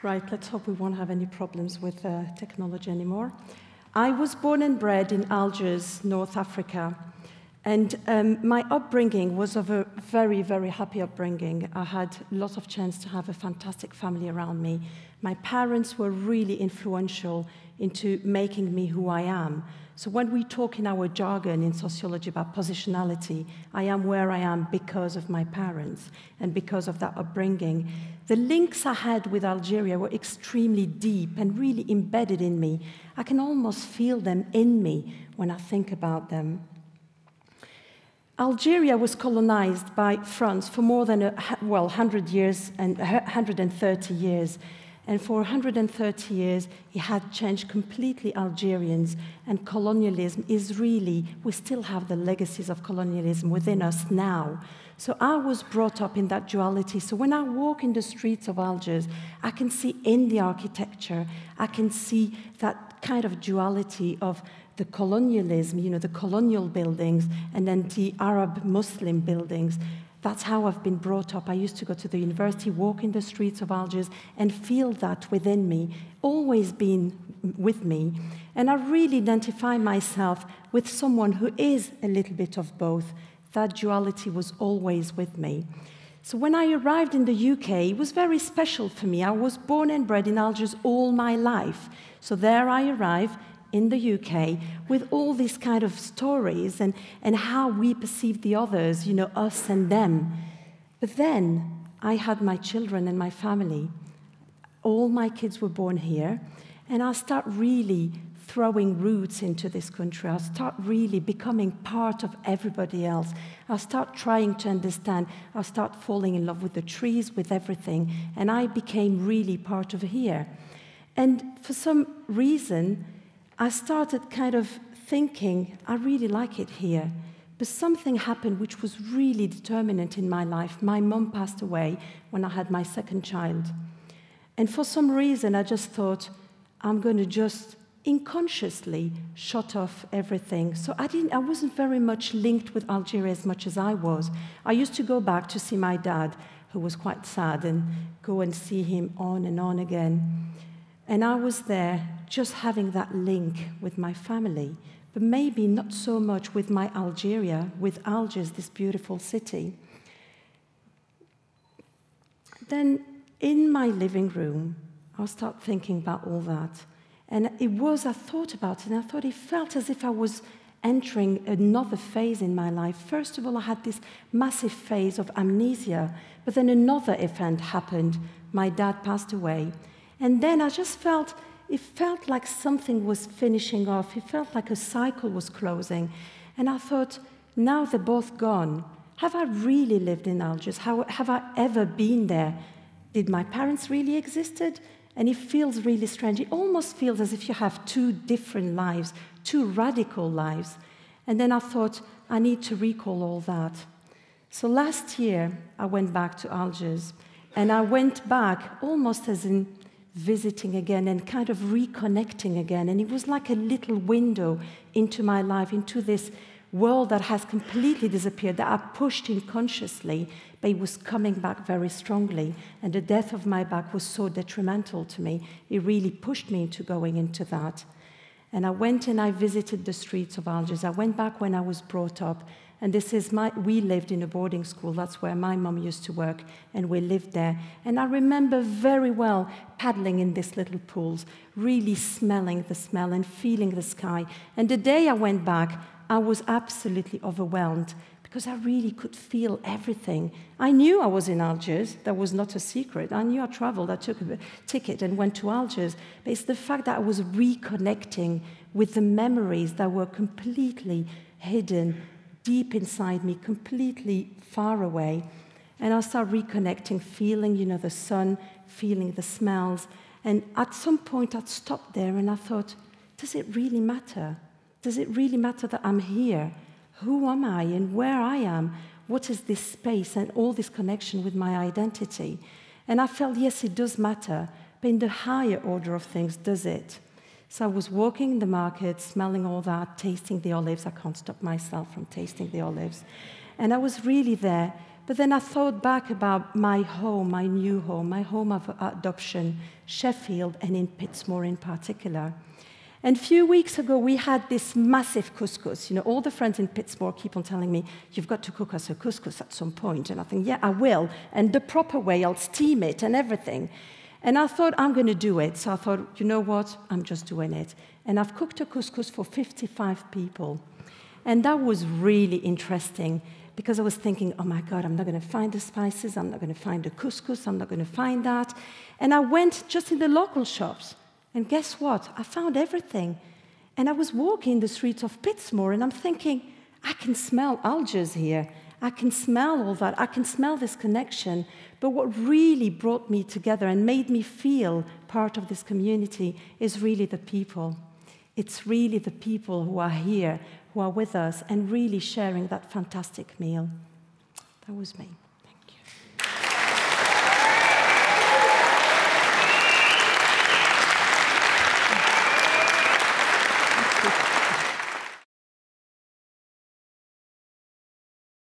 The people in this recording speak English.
Right, let's hope we won't have any problems with technology anymore. I was born and bred in Algiers, North Africa. And my upbringing was of a very, very happy upbringing. I had lots of chance to have a fantastic family around me. My parents were really influential into making me who I am. So when we talk in our jargon in sociology about positionality, I am where I am because of my parents and because of that upbringing. The links I had with Algeria were extremely deep and really embedded in me. I can almost feel them in me when I think about them. Algeria was colonized by France for more than 100 years and 130 years. And for 130 years, it had changed completely Algerians. And colonialism is really, we still have the legacies of colonialism within us now. So I was brought up in that duality. So when I walk in the streets of Algiers, I can see in the architecture, I can see that kind of duality of the colonialism, you know, the colonial buildings, and then the Arab Muslim buildings. That's how I've been brought up. I used to go to the university, walk in the streets of Algiers, and feel that within me, always been with me. And I really identify myself with someone who is a little bit of both. That duality was always with me. So when I arrived in the UK, it was very special for me. I was born and bred in Algiers all my life. So there I arrived in the UK with all these kind of stories and how we perceive the others, you know, us and them. But then I had my children and my family. All my kids were born here, and I start really throwing roots into this country. I start really becoming part of everybody else. I start trying to understand. I start falling in love with the trees, with everything, and I became really part of here. And for some reason, I started kind of thinking, I really like it here. But something happened which was really determinant in my life. My mum passed away when I had my second child. And for some reason, I just thought, I'm going to just unconsciously shut off everything. So I wasn't very much linked with Algeria as much as I was. I used to go back to see my dad, who was quite sad, and go and see him on and on again. And I was there just having that link with my family, but maybe not so much with my Algeria, with Algiers, this beautiful city. Then in my living room, I'll start thinking about all that. And I thought about it, and I thought it felt as if I was entering another phase in my life. First of all, I had this massive phase of amnesia, but then another event happened. My dad passed away. And then I just felt, it felt like something was finishing off. It felt like a cycle was closing. And I thought, now they're both gone. Have I really lived in Algiers? Have I ever been there? Did my parents really existed? And it feels really strange. It almost feels as if you have two different lives, two radical lives. And then I thought, I need to recall all that. So last year, I went back to Algiers. And I went back almost as in visiting again and kind of reconnecting again. And it was like a little window into my life, into this world that has completely disappeared, that I pushed unconsciously, but it was coming back very strongly. And the death of my back was so detrimental to me. It really pushed me into going into that. And I went and I visited the streets of Algiers. I went back when I was brought up. And we lived in a boarding school. That's where my mum used to work, and we lived there. And I remember very well paddling in these little pools, really smelling the smell and feeling the sky. And the day I went back, I was absolutely overwhelmed because I really could feel everything. I knew I was in Algiers. That was not a secret. I knew I traveled. I took a ticket and went to Algiers. But it's the fact that I was reconnecting with the memories that were completely hidden deep inside me, completely far away. And I started reconnecting, feeling, you know, the sun, feeling the smells. And at some point, I'd stopped there and I thought, does it really matter? Does it really matter that I'm here? Who am I and where I am? What is this space and all this connection with my identity? And I felt, yes, it does matter, but in the higher order of things, does it? So I was walking in the market, smelling all that, tasting the olives. I can't stop myself from tasting the olives. And I was really there But then I thought back about my home, my new home, my home of adoption, Sheffield, and in Pitsmoor in particular. And a few weeks ago, we had this massive couscous. You know, all the friends in Pitsmoor keep on telling me, you've got to cook us a couscous at some point. And I think, yeah, I will. And the proper way, I'll steam it and everything. And I thought, I'm going to do it. So I thought, you know what? I'm just doing it. And I've cooked a couscous for 55 people. And that was really interesting because I was thinking, oh my God, I'm not going to find the spices. I'm not going to find the couscous. I'm not going to find that. And I went just in the local shops. And guess what? I found everything. And I was walking the streets of Pitsmoor, and I'm thinking, I can smell algae here. I can smell all that. I can smell this connection. But what really brought me together and made me feel part of this community is really the people. It's really the people who are here, who are with us, and really sharing that fantastic meal. That was me.